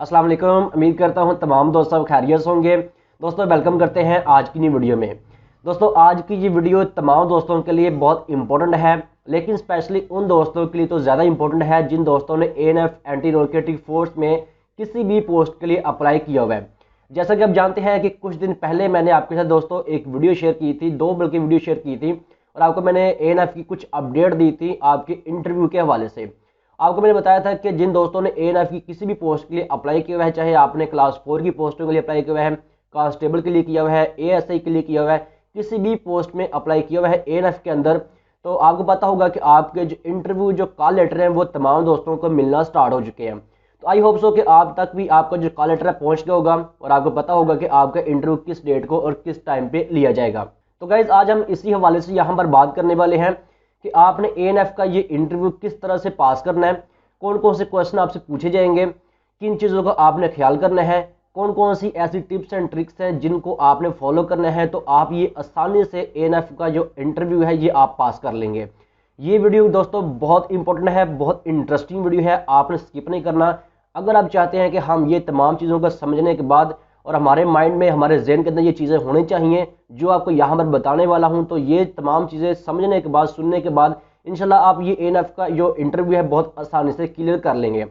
अस्सलाम वालेकुम। उम्मीद करता हूँ तमाम दोस्त सब खैरियत से होंगे। दोस्तों वेलकम करते हैं आज की नई वीडियो में। दोस्तों आज की ये वीडियो तमाम दोस्तों के लिए बहुत इंपॉर्टेंट है, लेकिन स्पेशली उन दोस्तों के लिए तो ज़्यादा इंपॉर्टेंट है जिन दोस्तों ने एएनएफ एंटी नारकोटिक फोर्स में किसी भी पोस्ट के लिए अप्लाई किया हुआ है। जैसा कि आप जानते हैं कि कुछ दिन पहले मैंने आपके साथ दोस्तों एक वीडियो शेयर की थी, दो बल्कि वीडियो शेयर की थी, और आपको मैंने एएनएफ की कुछ अपडेट दी थी आपके इंटरव्यू के हवाले से। आपको मैंने बताया था कि जिन दोस्तों ने एएनएफ की किसी भी पोस्ट के लिए अप्लाई किया हुआ है, चाहे आपने क्लास 4 की पोस्टों के लिए अप्लाई किया हुआ है, कांस्टेबल के लिए किया हुआ है, एएसआई के लिए किया हुआ है, किसी भी पोस्ट में अप्लाई किया हुआ है एएनएफ के अंदर, तो आपको पता होगा कि आपके जो इंटरव्यू जो कॉल लेटर हैं वो तमाम दोस्तों को मिलना स्टार्ट हो चुके हैं। तो आई होप सो कि आप तक भी आपका जो कॉल लेटर है पहुंच गया होगा और आपको पता होगा कि आपका इंटरव्यू किस डेट को और किस टाइम पे लिया जाएगा। तो गाइज आज हम इसी हवाले से यहाँ पर बात करने वाले हैं कि आपने एएनएफ का ये इंटरव्यू किस तरह से पास करना है, कौन कौन से क्वेश्चन आपसे पूछे जाएंगे, किन चीज़ों का आपने ख्याल करना है, कौन कौन सी ऐसी टिप्स एंड ट्रिक्स हैं जिनको आपने फॉलो करना है, तो आप ये आसानी से एएनएफ का जो इंटरव्यू है ये आप पास कर लेंगे। ये वीडियो दोस्तों बहुत इंपॉर्टेंट है, बहुत इंटरेस्टिंग वीडियो है, आपने स्किप नहीं करना। अगर आप चाहते हैं कि हम ये तमाम चीज़ों को समझने के बाद और हमारे माइंड में हमारे जहन के अंदर ये चीज़ें होनी चाहिए जो आपको यहाँ पर बताने वाला हूँ, तो ये तमाम चीज़ें समझने के बाद सुनने के बाद इंशाल्लाह आप ये एएनएफ का जो इंटरव्यू है बहुत आसानी से क्लियर कर लेंगे।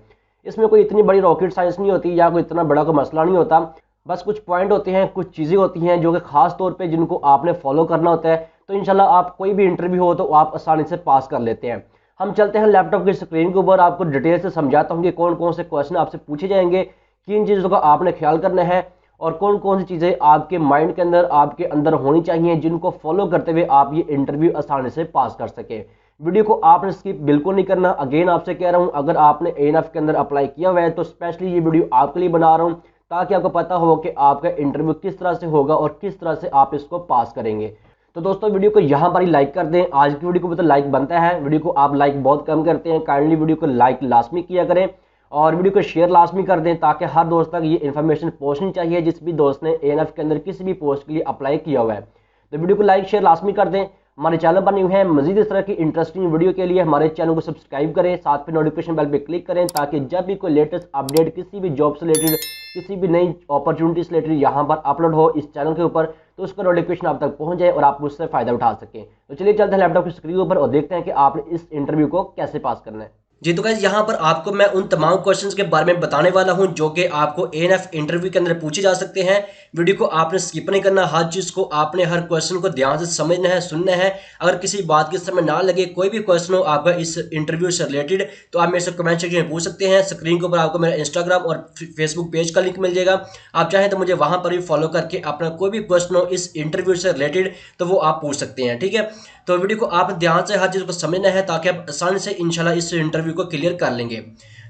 इसमें कोई इतनी बड़ी रॉकेट साइंस नहीं होती या कोई इतना बड़ा कोई मसला नहीं होता, बस कुछ पॉइंट होते हैं, कुछ चीज़ें होती हैं जो कि खास तौर पे जिनको आपने फॉलो करना होता है। तो इंशाल्लाह आप कोई भी इंटरव्यू हो तो आप आसानी से पास कर लेते हैं। हम चलते हैं लैपटॉप की स्क्रीन के ऊपर, आपको डिटेल से समझाता हूँ कि कौन कौन से क्वेश्चन आपसे पूछे जाएंगे, किन चीज़ों का आपने ख्याल करना है और कौन कौन सी चीज़ें आपके माइंड के अंदर आपके अंदर होनी चाहिए जिनको फॉलो करते हुए आप ये इंटरव्यू आसानी से पास कर सके। वीडियो को आपने स्किप बिल्कुल नहीं करना। अगेन आपसे कह रहा हूँ, अगर आपने एएनएफ के अंदर अप्लाई किया हुआ है तो स्पेशली ये वीडियो आपके लिए बना रहा हूँ ताकि आपको पता हो कि आपका इंटरव्यू किस तरह से होगा और किस तरह से आप इसको पास करेंगे। तो दोस्तों वीडियो को यहाँ पर ही लाइक कर दें। आज की वीडियो को तो लाइक बनता है, वीडियो को आप लाइक बहुत कम करते हैं, काइंडली वीडियो को लाइक लाजमी किया करें और वीडियो को शेयर लाजमी कर दें ताकि हर दोस्त तक ये इन्फॉर्मेशन पहुँचनी चाहिए जिस भी दोस्त ने एएनएफ के अंदर किसी भी पोस्ट के लिए अप्लाई किया हुआ है। तो वीडियो को लाइक शेयर लाजमी कर दें। हमारे चैनल पर न्यू है, मजीद इस तरह की इंटरेस्टिंग वीडियो के लिए हमारे चैनल को सब्सक्राइब करें, साथ में नोटिफिकेशन बेल पे क्लिक करें ताकि जब भी कोई लेटेस्ट अपडेट किसी भी जॉब से रिलेटेड, किसी भी नई अपॉर्चुनिटी से रिलेटेड यहाँ पर अपलोड हो इस चैनल के ऊपर, तो उसका नोटिफिकेशन आप तक पहुँच जाए और आप उससे फ़ायदा उठा सकें। तो चलिए चलते हैं लैपटॉप की स्क्रीन के ऊपर और देखते हैं कि आपने इस इंटरव्यू को कैसे पास करना है। जी तो गाइस यहाँ पर आपको मैं उन तमाम क्वेश्चंस के बारे में बताने वाला हूं जो कि आपको एएनएफ इंटरव्यू के अंदर पूछे जा सकते हैं। वीडियो को आपने स्किप नहीं करना, हर चीज़ को आपने हर क्वेश्चन को ध्यान से समझना है, सुनना है। अगर किसी बात की समय ना लगे, कोई भी क्वेश्चन हो आपका इस इंटरव्यू से रिलेटेड, तो आप मेरे से कमेंट सेक्शन में पूछ सकते हैं। स्क्रीन के ऊपर आपको मेरा इंस्टाग्राम और फेसबुक पेज का लिंक मिल जाएगा, आप चाहें तो मुझे वहाँ पर भी फॉलो करके अपना कोई भी क्वेश्चन हो इस इंटरव्यू से रिलेटेड तो वो आप पूछ सकते हैं, ठीक है। तो वीडियो को आप ध्यान से हर चीज़ को समझना है ताकि आप आसानी से इंशाल्लाह इस इंटरव्यू को क्लियर कर लेंगे।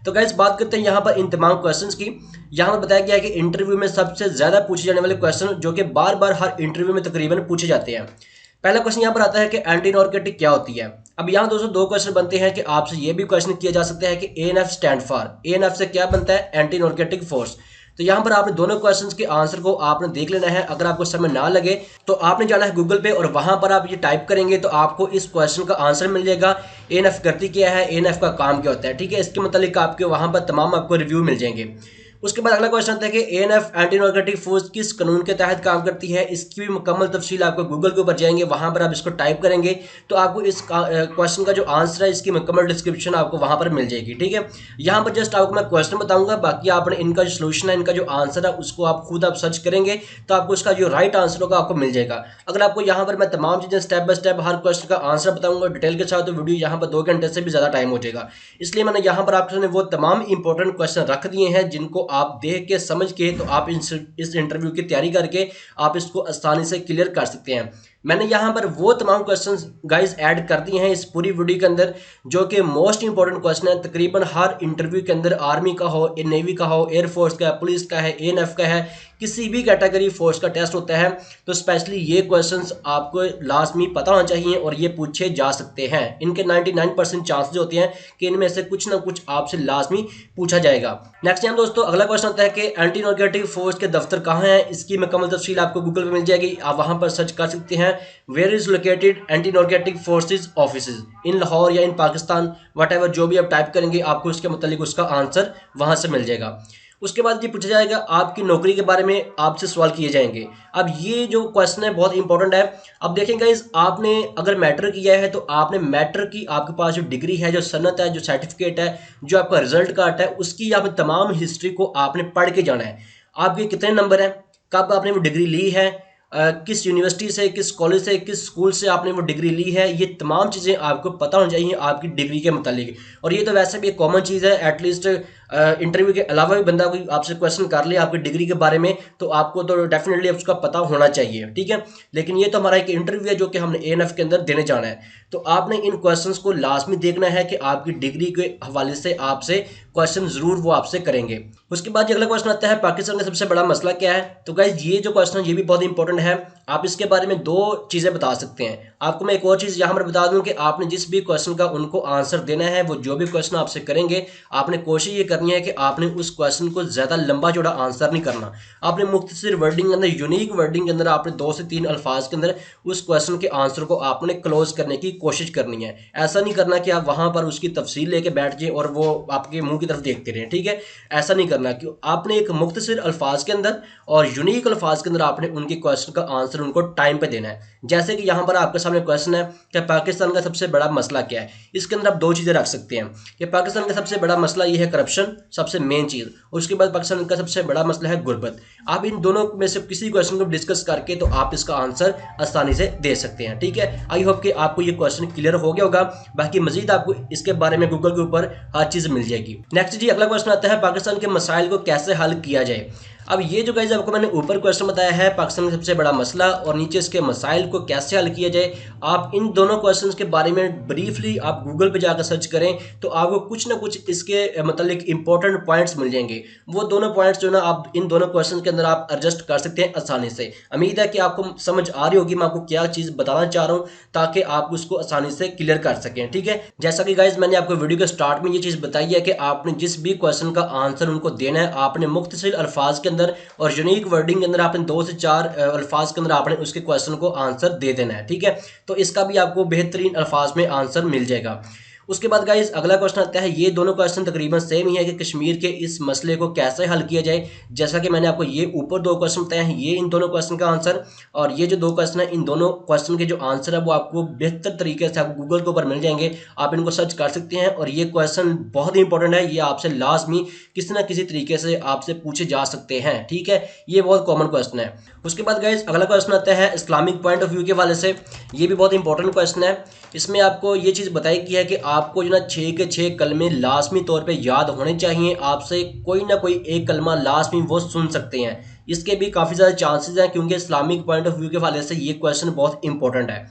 तो गाइस बात करते हैं यहाँ पर इन तमाम क्वेश्चंस की। यहाँ पर बताया गया है कि इंटरव्यू में सबसे ज़्यादा पूछे जाने वाले क्वेश्चन जो कि बार बार हर इंटरव्यू में तकरीबन पूछे जाते हैं। पहला क्वेश्चन यहाँ पर आता है कि एंटी नारकोटिक क्या होती है। अब यहाँ दोस्तों दो क्वेश्चन बनते हैं कि आपसे ये भी क्वेश्चन किया जा सकता है कि एएनएफ स्टैंड फॉर, एएनएफ से क्या बनता है, एंटी नारकोटिक फोर्स। तो यहाँ पर आपने दोनों क्वेश्चंस के आंसर को आपने देख लेना है। अगर आपको समझ ना लगे तो आपने जाना है गूगल पे और वहां पर आप ये टाइप करेंगे तो आपको इस क्वेश्चन का आंसर मिल जाएगा। एएनएफ करती क्या है, एएनएफ का काम क्या होता है, ठीक है। इसके मतलब आपके वहां पर तमाम आपको रिव्यू मिल जाएंगे। उसके बाद अगला क्वेश्चन आता है कि एएनएफ एंटी नारकोटिक फोर्स किस कानून के तहत काम करती है। इसकी भी मुकम्मल तफसील आपको गूगल के ऊपर जाएंगे, वहां पर आप इसको टाइप करेंगे तो आपको इस क्वेश्चन का जो आंसर है इसकी मुकम्मल डिस्क्रिप्शन आपको वहां पर मिल जाएगी, ठीक है। यहाँ पर जस्ट आपको मैं क्वेश्चन बताऊंगा, बाकी आपने इनका जो सोल्यूशन है, इनका जो आंसर है उसको आप खुद आप सर्च करेंगे तो आपको इसका जो राइट आंसर होगा आपको मिल जाएगा। अगर आपको यहाँ पर मैं तमाम चीज़ें step by step her question का आंसर बताऊंगा डिटेल के साथ, तो वीडियो यहाँ पर 2 घंटे से भी ज़्यादा टाइम हो जाएगा। इसलिए मैंने यहाँ पर आपके सामने वो तमाम इंपॉर्टेंट क्वेश्चन रख दिए हैं जिनको आप देख के समझ के तो आप इस इंटरव्यू की तैयारी करके आप इसको आसानी से क्लियर कर सकते हैं। मैंने यहाँ पर वो तमाम क्वेश्चंस गाइस ऐड कर दिए हैं इस पूरी वीडियो के अंदर जो कि मोस्ट इंपॉर्टेंट क्वेश्चन है। तकरीबन हर इंटरव्यू के अंदर आर्मी का हो, नेवी का हो, एयरफोर्स का, पुलिस का है, एएनएफ का है, किसी भी कैटेगरी फोर्स का टेस्ट होता है तो स्पेशली ये क्वेश्चंस आपको लाजमी पता होना चाहिए और ये पूछे जा सकते हैं। इनके 99% चांसेस होते हैं कि इनमें से कुछ ना कुछ आपसे लाजमी पूछा जाएगा। नेक्स्ट टाइम दोस्तों अगला क्वेश्चन आता है कि एंटी नारकोटिक फोर्स के दफ्तर कहाँ हैं। इसकी मुकम्मल तफसील आपको गूगल पर मिल जाएगी, आप वहाँ पर सर्च कर सकते हैं where is located anti narcotic forces offices in Lahore या इन पाकिस्तान, वट एवर जो भी आप टाइप करेंगे आपको इसके मतलब उसका आंसर वहाँ से मिल जाएगा। उसके बाद ये पूछा जाएगा आपकी नौकरी के बारे में आपसे सवाल किए जाएंगे। अब ये जो क्वेश्चन है बहुत इंपॉर्टेंट है। अब देखें गाइस, आपने अगर मैटर किया है तो आपने मैटर की आपके पास जो डिग्री है, जो सनत है, जो सर्टिफिकेट है, जो आपका रिजल्ट कार्ड है, उसकी आपने तमाम हिस्ट्री को आपने पढ़ के जाना है। आपके कितने नंबर हैं, कब आपने वो डिग्री ली है, किस यूनिवर्सिटी से, किस कॉलेज से, किस स्कूल से आपने वो डिग्री ली है, ये तमाम चीज़ें आपको पता होनी चाहिए आपकी डिग्री के मुतालिक। और ये तो वैसे भी एक कॉमन चीज़ है, एटलीस्ट इंटरव्यू के अलावा भी बंदा कोई आपसे क्वेश्चन कर ले आपकी डिग्री के बारे में तो आपको तो डेफिनेटली उसका पता होना चाहिए, ठीक है। लेकिन ये तो हमारा एक इंटरव्यू है जो कि हमने एएनएफ के अंदर देने जाना है, तो आपने इन क्वेश्चंस को लाजमी देखना है कि आपकी डिग्री के हवाले से आपसे क्वेश्चन जरूर वो आपसे करेंगे। उसके बाद अगला क्वेश्चन आता है पाकिस्तान का सबसे बड़ा मसला क्या है। तो गाइज ये जो क्वेश्चन ये भी बहुत इंपॉर्टेंट है, आप इसके बारे में दो चीज़ें बता सकते हैं। आपको मैं एक और चीज़ यहाँ पर बता दूं कि आपने जिस भी क्वेश्चन का उनको आंसर देना है, वो जो भी क्वेश्चन आपसे करेंगे आपने कोशिश ये करनी है कि आपने उस क्वेश्चन को ज़्यादा लंबा चौड़ा आंसर नहीं करना। आपने मुख्तसर वर्डिंग के अंदर, यूनिक वर्डिंग के अंदर आपने 2 से 3 अल्फाज के अंदर उस क्वेश्चन के आंसर को आपने क्लोज करने की कोशिश करनी है। ऐसा नहीं करना कि आप वहाँ पर उसकी तफसील लेके बैठ जाए और वो आपके मुंह की तरफ देखते रहें, ठीक है। ऐसा नहीं करना, कि आपने एक मुख्तसर अल्फाज के अंदर और यूनिक अल्फाज के अंदर आपने उनके क्वेश्चन का आंसर उनको टाइम पे देना है। जैसे कि यहाँ पर आपके सामने क्वेश्चन है कि पाकिस्तान का सबसे बड़ा मसला क्या है। इसके अंदर आप दो चीज़ें रख सकते हैं कि पाकिस्तान का सबसे बड़ा मसला ये है करप्शन, सबसे मेन चीज़, और उसके बाद पाकिस्तान का सबसे बड़ा मसला है गुर्बत। आप इन दोनों में से किसी क्वेश्चन को डिस्कस करके तो आप इसका आंसर आसानी से दे सकते हैं, ठीक है। आई होप कि आपको ये क्वेश्चन क्लियर हो गया होगा। बाकी मजीद आपको इसके बारे में गूगल के ऊपर हर चीज़ मिल जाएगी। नेक्स्ट जी अगला क्वेश्चन आता है पाकिस्तान के मसाइल को कैसे हल किया जाए। अब ये जो गाइज आपको मैंने ऊपर क्वेश्चन बताया है पाकिस्तान का सबसे बड़ा मसला और नीचे इसके मसाइल को कैसे हल किया जाए, आप इन दोनों क्वेश्चंस के बारे में ब्रीफली आप गूगल पे जाकर सर्च करें तो आपको कुछ ना कुछ इसके मतलब इंपॉर्टेंट पॉइंट्स मिल जाएंगे। वो दोनों पॉइंट्स जो ना आप इन दोनों क्वेश्चन के अंदर आप एडजस्ट कर सकते हैं आसानी से। उम्मीद है कि आपको समझ आ रही होगी मैं आपको क्या चीज़ बताना चाह रहा हूँ, ताकि आप उसको आसानी से क्लियर कर सकें, ठीक है। जैसा कि गाइज मैंने आपको वीडियो के स्टार्ट में ये चीज़ बताई है कि आपने जिस भी क्वेश्चन का आंसर उनको देना है आपने मुख्तसर अल्फाज के अंदर और यूनिक वर्डिंग के अंदर आपने 2 से 4 अल्फाज के अंदर आपने उसके क्वेश्चन को आंसर दे देना है, ठीक है। तो इसका भी आपको बेहतरीन अल्फाज में आंसर मिल जाएगा। उसके बाद गाइज अगला क्वेश्चन आता है, ये दोनों क्वेश्चन तकरीबन सेम ही है कि कश्मीर के इस मसले को कैसे हल किया जाए। जैसा कि मैंने आपको ये ऊपर दो क्वेश्चन बताए हैं, ये इन दोनों क्वेश्चन का आंसर, और ये जो दो क्वेश्चन है इन दोनों क्वेश्चन के जो आंसर है वो आपको बेहतर तरीके से आपको गूगल के ऊपर मिल जाएंगे, आप इनको सर्च कर सकते हैं। और ये क्वेश्चन बहुत ही इंपॉर्टेंट है, ये आपसे लाजमी किसी ना किसी तरीके से आपसे पूछे जा सकते हैं, ठीक है। ये बहुत कॉमन क्वेश्चन है। उसके बाद गाइज अगला क्वेश्चन आता है इस्लामिक पॉइंट ऑफ व्यू के वाले से, ये भी बहुत इंपॉर्टेंट क्वेश्चन है। इसमें आपको ये चीज़ बताई गई है कि आपको जो ना 6 के 6 कलमे लाजमी तौर पे याद होने चाहिए, आपसे कोई ना कोई एक कलमा लाजमी वो सुन सकते हैं। इसके भी काफ़ी ज़्यादा चांसेस हैं क्योंकि इस्लामिक पॉइंट ऑफ व्यू के हवाले से ये क्वेश्चन बहुत इंपॉर्टेंट है।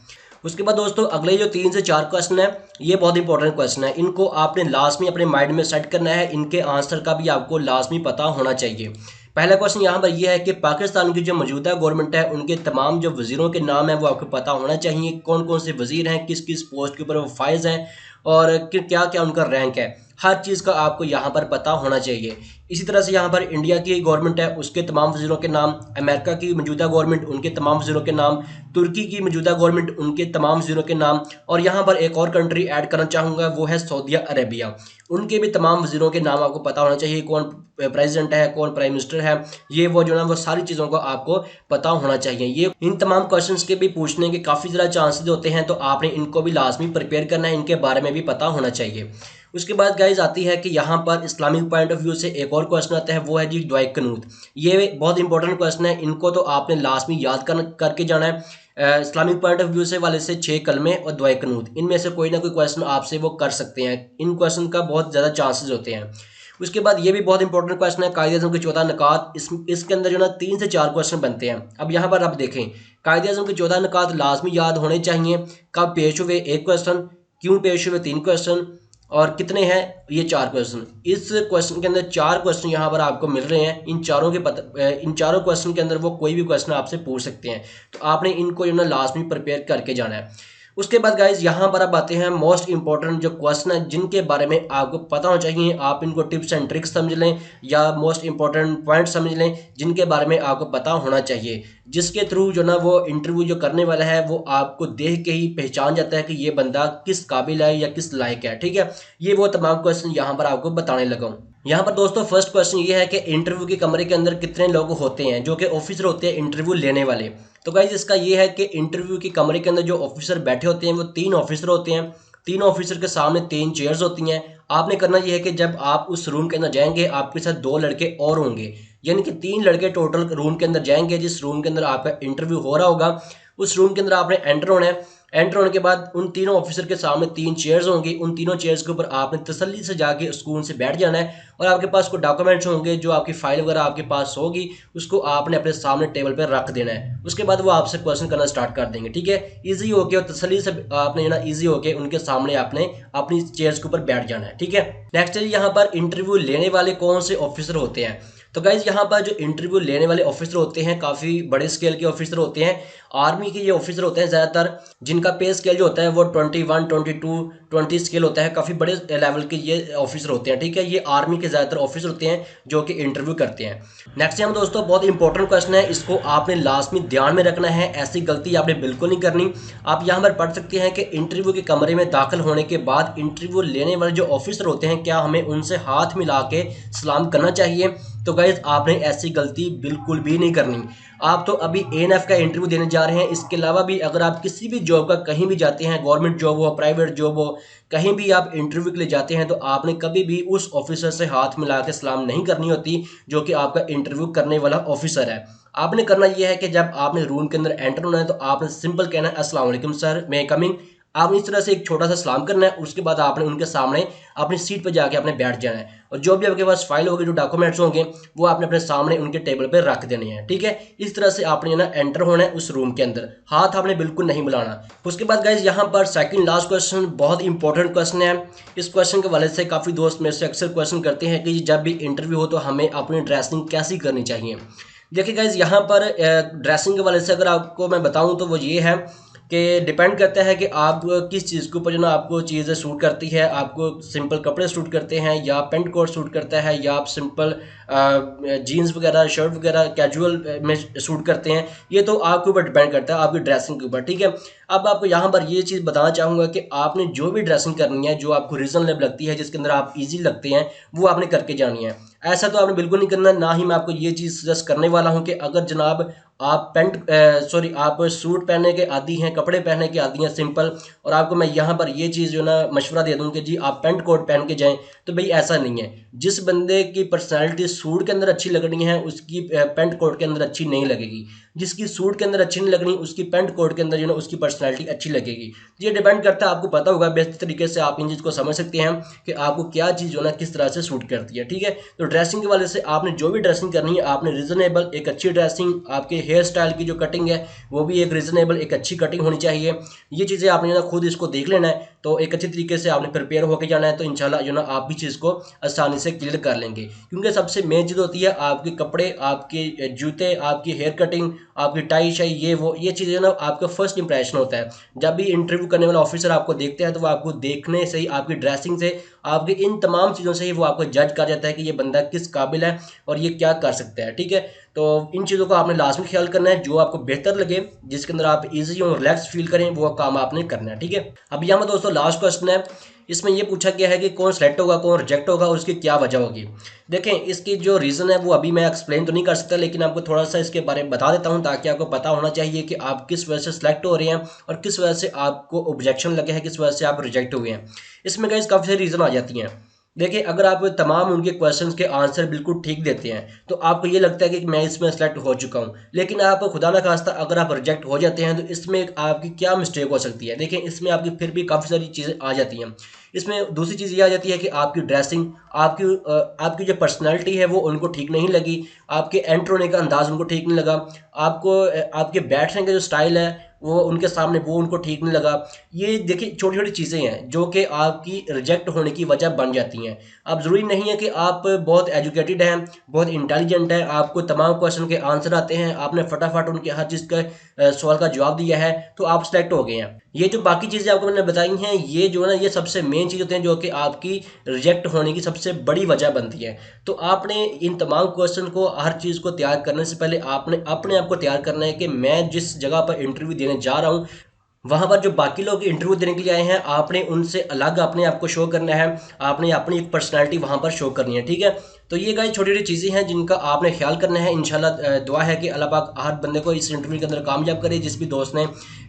उसके बाद दोस्तों अगले जो 3 से 4 क्वेश्चन है ये बहुत इंपॉर्टेंट क्वेश्चन है, इनको आपने लाजमी अपने माइंड में सेट करना है, इनके आंसर का भी आपको लाजमी पता होना चाहिए। पहला क्वेश्चन यहाँ पर यह है कि पाकिस्तान की जो मौजूदा गवर्नमेंट है उनके तमाम जो वजीरों के नाम है वो आपको पता होना चाहिए, कौन कौन से वजीर हैं, किस किस पोस्ट के ऊपर वो फाइज हैं और क्या क्या उनका रैंक है, हर चीज़ का आपको यहाँ पर पता होना चाहिए। इसी तरह से यहाँ पर इंडिया की गवर्नमेंट है उसके तमाम वजीरों के नाम, अमेरिका की मौजूदा गवर्नमेंट उनके तमाम वजीरों के नाम, तुर्की की मौजूदा गवर्नमेंट उनके तमाम वजीरों के नाम, और यहाँ पर एक और कंट्री ऐड करना चाहूँगा वो है सऊदी अरेबिया, उनके भी तमाम वजीरों के नाम आपको पता होना चाहिए, कौन प्रेसिडेंट है, कौन प्राइम मिनिस्टर है, ये वो जो ना वो सारी चीज़ों को आपको पता होना चाहिए। ये इन तमाम क्वेश्चंस के भी पूछने के काफ़ी ज़्यादा चांसेस होते हैं, तो आपने इनको भी लाजमी प्रिपेयर करना है, इनके बारे में भी पता होना चाहिए। उसके बाद गाइज आती है कि यहाँ पर इस्लामिक पॉइंट ऑफ व्यू से एक और क्वेश्चन आता है, वो है जी दुआए कनूत। ये बहुत इंपॉर्टेंट क्वेश्चन है, इनको तो आपने लाजमी याद करके जाना है। इस्लामिक पॉइंट ऑफ व्यू से वाले से 6 कलमे और दुआए कनूत, इनमें से कोई ना कोई क्वेश्चन आपसे वो कर सकते हैं, इन क्वेश्चन का बहुत ज़्यादा चांसेस होते हैं। उसके बाद ये भी बहुत इंपॉर्टेंट क्वेश्चन है कायदे-ए-आज़म के 14 निकात, इसके अंदर जो ना 3 से 4 क्वेश्चन बनते हैं। अब यहाँ पर आप देखें कायदे-ए-आज़म के 14 निकात लाजमी याद होने चाहिए, कब पेश हुए 1 क्वेश्चन, क्यों पेश हुए 3 क्वेश्चन, और कितने हैं ये 4 क्वेश्चन। इस क्वेश्चन के अंदर 4 क्वेश्चन यहाँ पर आपको मिल रहे हैं, इन चारों क्वेश्चन के अंदर वो कोई भी क्वेश्चन आपसे पूछ सकते हैं, तो आपने इनको जो ना लाजमी प्रिपेयर करके जाना है। उसके बाद गाइज यहाँ पर अब आते हैं मोस्ट इंपॉर्टेंट जो क्वेश्चन है जिनके बारे में आपको पता होना चाहिए, आप इनको टिप्स एंड ट्रिक्स समझ लें या मोस्ट इंपॉर्टेंट पॉइंट समझ लें जिनके बारे में आपको पता होना चाहिए, जिसके थ्रू जो ना वो इंटरव्यू जो करने वाला है वो आपको देख के ही पहचान जाता है कि ये बंदा किस काबिल है या किस लायक है, ठीक है। ये वो तमाम क्वेश्चन यहाँ पर आपको बताने लगा हूँ। यहाँ पर दोस्तों फर्स्ट क्वेश्चन ये है कि इंटरव्यू के कमरे के अंदर कितने लोग होते हैं, जो कि ऑफिसर होते हैं इंटरव्यू लेने वाले। तो गाइज इसका ये है कि इंटरव्यू के कमरे के अंदर जो ऑफिसर बैठे होते हैं वो 3 ऑफिसर होते हैं। 3 ऑफिसर के सामने 3 चेयर्स होती हैं। आपने करना ये है कि जब आप उस रूम के अंदर जाएंगे आपके साथ 2 लड़के और होंगे, यानी कि 3 लड़के टोटल रूम के अंदर जाएंगे। जिस रूम के अंदर आपका इंटरव्यू हो रहा होगा उस रूम के अंदर आपने एंटर होना है। एंटर होने के बाद उन तीनों ऑफिसर के सामने 3 चेयर्स होंगी। उन तीनों चेयर्स के ऊपर आपने तसल्ली से जाके सुकून से बैठ जाना है और आपके पास कोई डॉक्यूमेंट्स होंगे, जो आपकी फाइल वगैरह आपके पास होगी, उसको आपने अपने सामने टेबल पर रख देना है। उसके बाद वो आपसे क्वेश्चन करना स्टार्ट कर देंगे। ठीक है, ईजी होके और तसल्ली से आपने ना ईजी होके उनके सामने आपने अपनी चेयर्स के ऊपर बैठ जाना है। ठीक है, नेक्स्ट है यहाँ पर इंटरव्यू लेने वाले कौन से ऑफिसर होते हैं। तो गाइज यहाँ पर जो इंटरव्यू लेने वाले ऑफिसर होते हैं काफ़ी बड़े स्केल के ऑफिसर होते हैं। आर्मी के ये ऑफिसर होते हैं ज़्यादातर, जिनका पे स्केल जो होता है वो 21, 22, 20 स्केल होता है। काफ़ी बड़े लेवल के ये ऑफिसर होते हैं। ठीक है, ये आर्मी के ज़्यादातर ऑफिसर होते हैं जो कि इंटरव्यू करते हैं। नेक्स्ट टाइम दोस्तों बहुत इंपॉर्टेंट क्वेश्चन है, इसको आपने लास्ट में ध्यान में रखना है, ऐसी गलती आपने बिल्कुल नहीं करनी। आप यहाँ पर पढ़ सकते हैं कि इंटरव्यू के कमरे में दाखिल होने के बाद इंटरव्यू लेने वाले जो ऑफिसर होते हैं क्या हमें उनसे हाथ मिला के सलाम करना चाहिए। तो गाइज आपने ऐसी गलती बिल्कुल भी नहीं करनी। आप तो अभी एएनएफ का इंटरव्यू देने जा रहे हैं, इसके अलावा भी अगर आप किसी भी जॉब का कहीं भी जाते हैं, गवर्नमेंट जॉब हो, प्राइवेट जॉब हो, कहीं भी आप इंटरव्यू के लिए जाते हैं तो आपने कभी भी उस ऑफिसर से हाथ मिला के सलाम नहीं करनी होती जो कि आपका इंटरव्यू करने वाला ऑफिसर है। आपने करना यह है कि जब आपने रूम के अंदर एंटर होना है तो आपने सिंपल कहना है अस्सलाम वालेकुम सर, मैं कमिंग। आपने इस तरह से एक छोटा सा सलाम करना है। उसके बाद आपने उनके सामने अपनी सीट पर जाके आपने बैठ जाना है और जो भी आपके पास फाइल होगी, जो डॉक्यूमेंट्स होंगे, वो आपने अपने सामने उनके टेबल पर रख देने हैं। ठीक है, इस तरह से आपने ना एंटर होना है उस रूम के अंदर, हाथ आपने बिल्कुल नहीं मिलाना। उसके बाद गाइज यहाँ पर सेकंड लास्ट क्वेश्चन बहुत इंपॉर्टेंट क्वेश्चन है। इस क्वेश्चन के वजह से काफ़ी दोस्त मेरे से अक्सर क्वेश्चन करते हैं कि जब भी इंटरव्यू हो तो हमें अपनी ड्रेसिंग कैसी करनी चाहिए। देखिए गाइज यहाँ पर ड्रेसिंग के वाले से अगर आपको मैं बताऊँ तो वो ये है कि डिपेंड करता है कि आप किस चीज़ के ऊपर जो ना आपको चीज़ें सूट करती है। आपको सिंपल कपड़े सूट करते हैं या पेंट कोट सूट करता है या आप सिंपल जीन्स वगैरह, शर्ट वगैरह कैजुअल में सूट करते हैं, ये तो आपके ऊपर डिपेंड करता है, आपकी ड्रेसिंग के ऊपर। ठीक है, अब आपको यहाँ पर ये चीज़ बताना चाहूँगा कि आपने जो भी ड्रेसिंग करनी है, जो आपको रीजनेबल लगती है, जिसके अंदर आप ईजी लगते हैं, वो आपने करके जानी है। ऐसा तो आपने बिल्कुल नहीं करना। ना ही मैं आपको ये चीज़ सजेस्ट करने वाला हूँ कि अगर जनाब आप आप सूट पहनने के आदी हैं, कपड़े पहनने के आदी हैं सिंपल, और आपको मैं यहाँ पर ये चीज़ जो ना मशवरा दे दूँ कि जी आप पेंट कोट पहन के जाएं, तो भाई ऐसा नहीं है। जिस बंदे की पर्सनैलिटी सूट के अंदर अच्छी लगनी है उसकी पेंट कोट के अंदर अच्छी नहीं लगेगी। जिसकी सूट के अंदर अच्छी नहीं लगनी उसकी पेंट कोट के अंदर जो ना उसकी पर्सनैलिटी अच्छी लगेगी। ये डिपेंड करता है, आपको पता होगा बेस्ट तरीके से आप इन चीज़ को समझ सकते हैं कि आपको क्या चीज़ जो ना किस तरह से सूट करती है। ठीक है, तो ड्रेसिंग के वाले से आपने जो भी ड्रेसिंग करनी है आपने रीजनेबल एक अच्छी ड्रेसिंग, आपके हेयर स्टाइल की जो कटिंग है वो भी एक रीजनेबल एक अच्छी कटिंग होनी चाहिए। ये चीज़ें आपने ना खुद इसको देख लेना है, तो एक अच्छी तरीके से आपने प्रिपेयर होकर जाना है, तो इंशाल्लाह जो ना आप भी चीज़ को आसानी से क्लियर कर लेंगे। क्योंकि सबसे मेन चीज़ होती है आपके कपड़े, आपके जूते, आपकी हेयर कटिंग, आपकी टाई शाई, ये चीज़ें ना आपका फर्स्ट इंप्रेशन होता है। जब भी इंटरव्यू करने वाला ऑफिसर आपको देखते हैं तो वो आपको देखने से ही, आपकी ड्रेसिंग से, आपकी इन तमाम चीज़ों से ही वो आपको जज कर जाता है कि ये बंदा किस काबिल है और ये क्या कर सकता है। ठीक है, तो इन चीज़ों को आपने लास्ट में ख्याल करना है। जो आपको बेहतर लगे, जिसके अंदर आप इजी और रिलैक्स फील करें, वो काम आपने करना है। ठीक है, अब यहाँ में दोस्तों लास्ट क्वेश्चन है। इसमें ये पूछा गया है कि कौन सेलेक्ट होगा, कौन रिजेक्ट होगा और उसकी क्या वजह होगी। देखें, इसकी जो रीज़न है वो अभी मैं एक्सप्लेन तो नहीं कर सकता, लेकिन आपको थोड़ा सा इसके बारे में बता देता हूँ ताकि आपको पता होना चाहिए कि आप किस वजह से सिलेक्ट हो रहे हैं और किस वजह से आपको ऑब्जेक्शन लगे हैं, किस वजह से आप रिजेक्ट हुए हैं। इसमें गाइस काफ़ी सारी रीज़न आ जाती हैं। देखिए, अगर आप तमाम उनके क्वेश्चंस के आंसर बिल्कुल ठीक देते हैं तो आपको ये लगता है कि मैं इसमें सेलेक्ट हो चुका हूँ, लेकिन आप खुदा ना खास्ता अगर आप रिजेक्ट हो जाते हैं तो इसमें आपकी क्या मिस्टेक हो सकती है। देखिए, इसमें आपकी फिर भी काफ़ी सारी चीज़ें आ जाती हैं। इसमें दूसरी चीज़ ये आ जाती है कि आपकी ड्रेसिंग, आपकी जो पर्सनैलिटी है वो उनको ठीक नहीं लगी, आपके एंटर होने का अंदाज़ उनको ठीक नहीं लगा, आपके बैठने का जो स्टाइल है वो उनके सामने वो उनको ठीक नहीं लगा। ये देखिए छोटी छोटी चीज़ें हैं जो कि आपकी रिजेक्ट होने की वजह बन जाती हैं। अब ज़रूरी नहीं है कि आप बहुत एजुकेटेड हैं, बहुत इंटेलिजेंट हैं, आपको तमाम क्वेश्चन के आंसर आते हैं, आपने फटाफट उनके हर चीज़ का सवाल का जवाब दिया है तो आप सेलेक्ट हो गए हैं। ये जो बाकी चीज़ें आपको मैंने बताई हैं, ये जो है ना, ये सबसे मेन चीज़ होती हैं जो कि आपकी रिजेक्ट होने की सबसे बड़ी वजह बनती है। तो आपने इन तमाम क्वेश्चन को, हर चीज़ को तैयार करने से पहले आपने अपने आप को तैयार करना है कि मैं जिस जगह पर इंटरव्यू देने जा रहा हूँ वहाँ पर जो बाकी लोग इंटरव्यू देने के लिए आए हैं, आपने उनसे अलग अपने आप को शो करना है, आपने अपनी एक पर्सनालिटी वहाँ पर शो करनी है, ठीक है। तो ये गाइस छोटी छोटी चीज़ें हैं जिनका आपने ख्याल करना है। इंशाल्लाह दुआ है कि अल्लाह पाक हर बंदे को इस इंटरव्यू के अंदर कामयाब करे, जिस भी दोस्त ने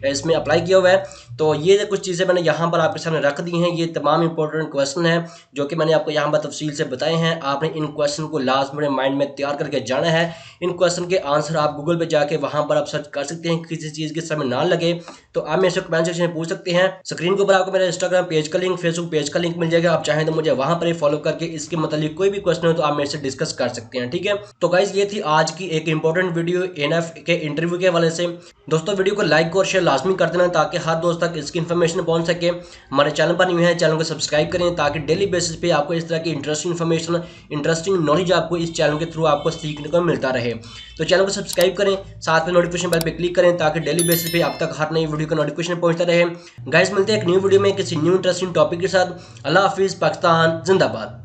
इसमें अप्लाई किया हुआ है। तो ये कुछ चीज़ें मैंने यहाँ पर आपके सामने रख दी हैं। ये तमाम इंपॉर्टेंट क्वेश्चन हैं जो कि मैंने आपको यहाँ पर तफसील से बताए हैं। आपने इन क्वेश्चन को लास्ट में माइंड में तैयार करके जाना है। इन क्वेश्चन के आंसर आप गूगल पर जाके वहाँ पर आप सर्च कर सकते हैं। किसी चीज़ की समय ना लगे तो आप मेरे से कमेंट सेक्शन में पूछ सकते हैं। स्क्रीन के ऊपर आपको मेरा इंस्टाग्राम पेज का लिंक, फेसबुक पेज का लिंक मिल जाएगा। आप चाहें तो मुझे वहां पर ही फॉलो करके इसके मतलब कोई भी क्वेश्चन हो तो आप मेरे से डिस्कस कर सकते हैं, ठीक है। तो गाइज ये थी आज की एक इंपॉर्टेंट वीडियो एनएफ के इंटरव्यू के हवाले से। दोस्तों वीडियो को लाइक और शेयर लाजमी कर देना ताकि हर दोस्त तक इसकी इन्फॉर्मेशन पहुंच सके। हमारे चैनल पर न्यू है, चैनल को सब्सक्राइब करें ताकि डेली बेसिस पे आपको इस तरह की इंटरेस्टिंग इन्फॉर्मेशन, इंटरेस्टिंग नॉलेज आपको इस चैनल के थ्रू आपको सीखने को मिलता रहे। तो चैनल को सब्सक्राइब करें, साथ में नोटिफिकेशन बेल पे क्लिक करें ताकि डेली बेसिस पे आप तक हर नई वीडियो का नोटिफिकेशन पहुंचता रहे। गाइस मिलते हैं एक न्यू वीडियो में किसी न्यू इंटरेस्टिंग टॉपिक के साथ। अल्लाह हाफिज़। पाकिस्तान जिंदाबाद।